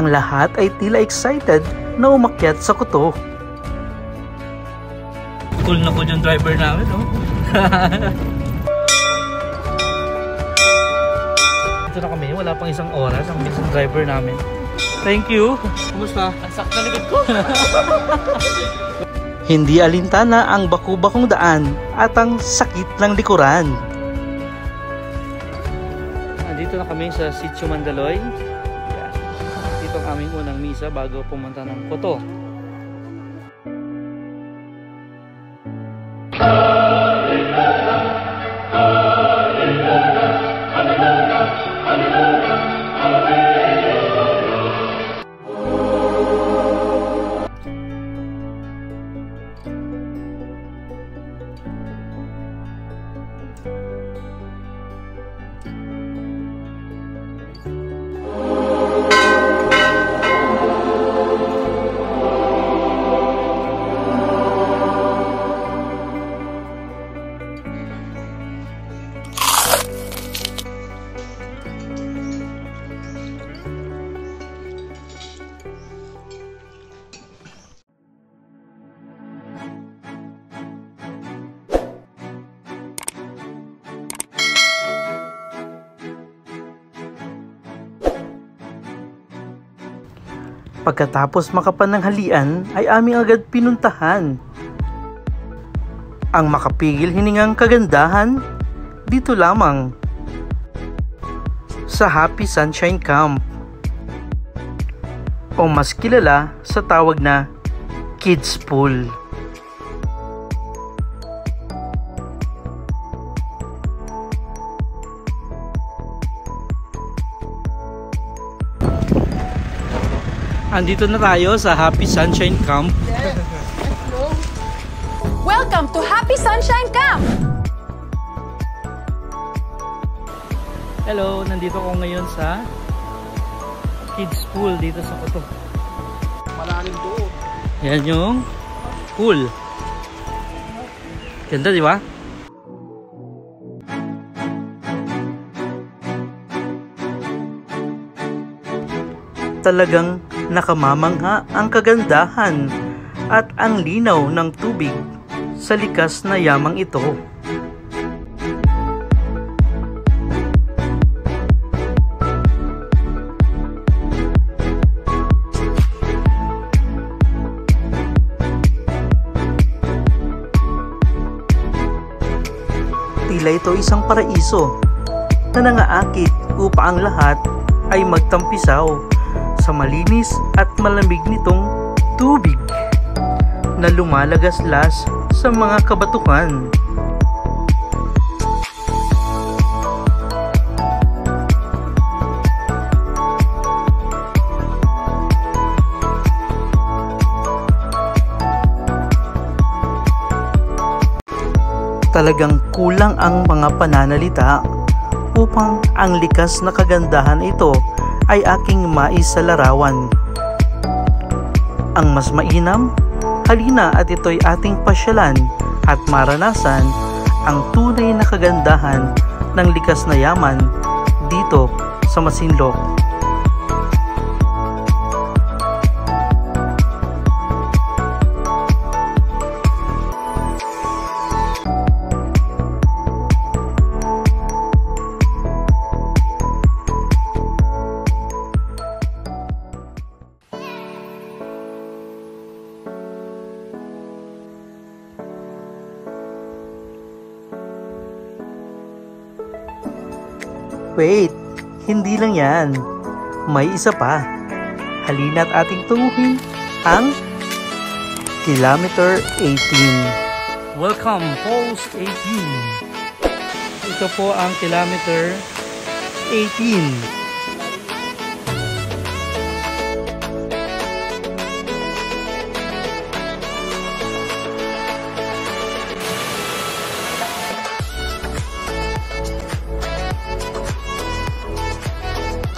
Ang lahat ay tila excited na umakyat sa kuto. Cool na cool yung driver namin, no? Ito na kami, wala pang isang oras ang bilis ng driver namin. Thank you! Kumusta? Ang sakit na likod ko! Hindi alintana ang baku-bakong daan at ang sakit ng likuran. Nandito na kami sa Sitio Mandaloy. Dito ang aming unang misa bago pumunta ng Coto. Pagkatapos makapananghalian ay aming agad pinuntahan ang makapigil hiningang kagandahan dito lamang sa Happy Sunshine Camp o mas kilala sa tawag na Kids Pool. Andito na tayo sa Happy Sunshine Camp. Welcome to Happy Sunshine Camp! Hello, nandito ko ngayon sa Kids Pool dito sa Coto. Malalim doon. Yan yung pool. Ganda, di ba? Talagang nakamamangha ang kagandahan at ang linaw ng tubig sa likas na yamang ito. Tila ito isang paraiso na nangaakit upang ang lahat ay magtampisaw sa malinis at malamig nitong tubig na lumalagaslas sa mga kabatuhan. Talagang kulang ang mga pananalita upang ang likas na kagandahan ito ay aking maisalarawan. Ang mas mainam, halina at ito'y ating pasyalan at maranasan ang tunay na kagandahan ng likas na yaman dito sa Masinloc. Wait, hindi lang yan. May isa pa. Halina't ating tunguhin ang Kilometer 18. Welcome, Post 18. Ito po ang Kilometer 18.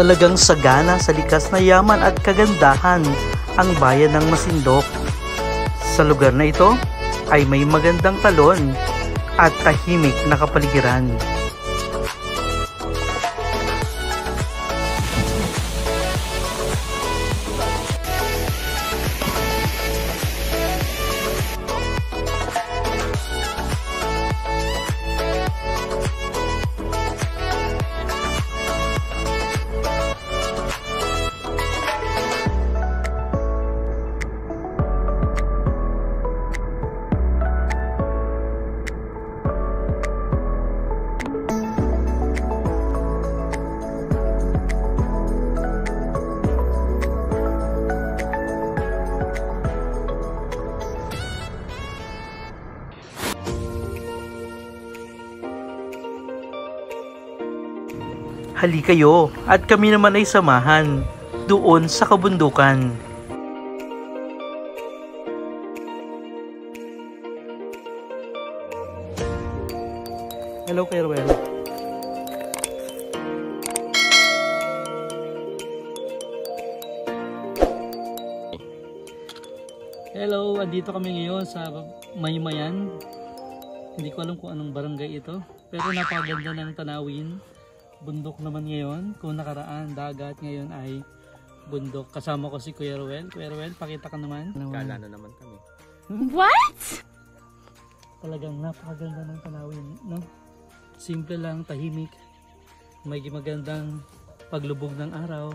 Talagang sagana sa likas na yaman at kagandahan ang bayan ng Masinloc. Sa lugar na ito ay may magandang talon at tahimik na kapaligiran. Hali kayo at kami naman ay samahan doon sa kabundukan. Hello, Kuya Ruel. Hello, andito kami ngayon sa Maymayan. Hindi ko alam kung anong barangay ito, pero napakaganda ng tanawin. Bundok naman ngayon. Kung nakaraan dagat, ngayon ay bundok. Kasama ko si Kuya Ruel. Kuya Ruel, pakita ka naman. Kala na naman kami. What? Talagang napakaganda ng tanawin, no? Simple lang, tahimik. May magandang paglubog ng araw.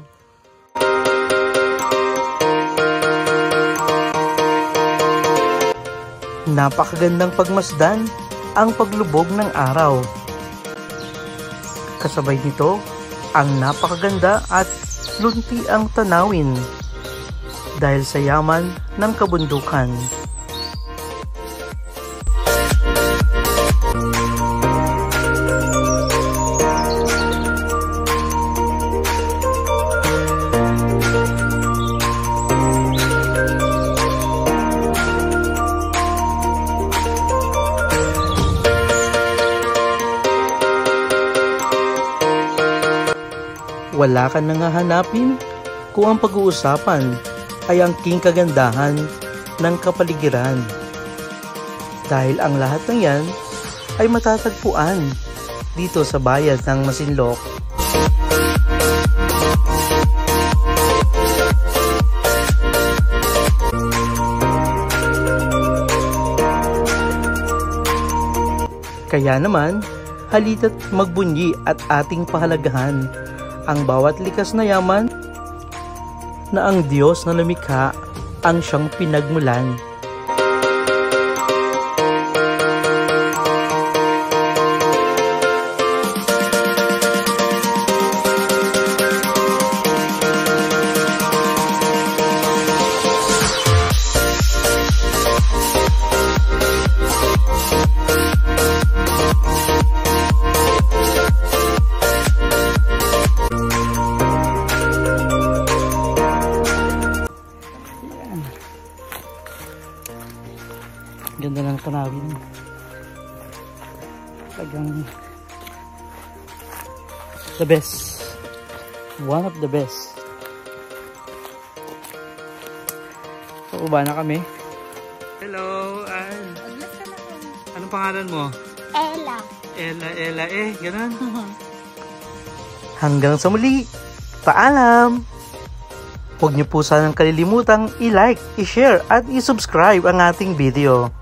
Napakagandang pagmasdan ang paglubog ng araw. Kasabay nito, ang napakaganda at lunti ang tanawin dahil sa yaman ng kabundukan. Wala ka nang hahanapin kung ang pag-uusapan ay ang kagandahan ng kapaligiran. Dahil ang lahat ng yan ay matatagpuan dito sa bayan ng Masinloc. Kaya naman, halita't magbunyi at ating pahalagahan ang bawat likas na yaman na ang Diyos na lumikha ang siyang pinagmulan. Ganda ng tanawin. Talagang the best. One of the best. Pababa na kami. Hello, Ann. Anong pangalan mo? Ella. Ella, ganun. Hanggang sa muli, paalam! Huwag niyo po sanang kalilimutang i-like, i-share at i-subscribe ang ating video.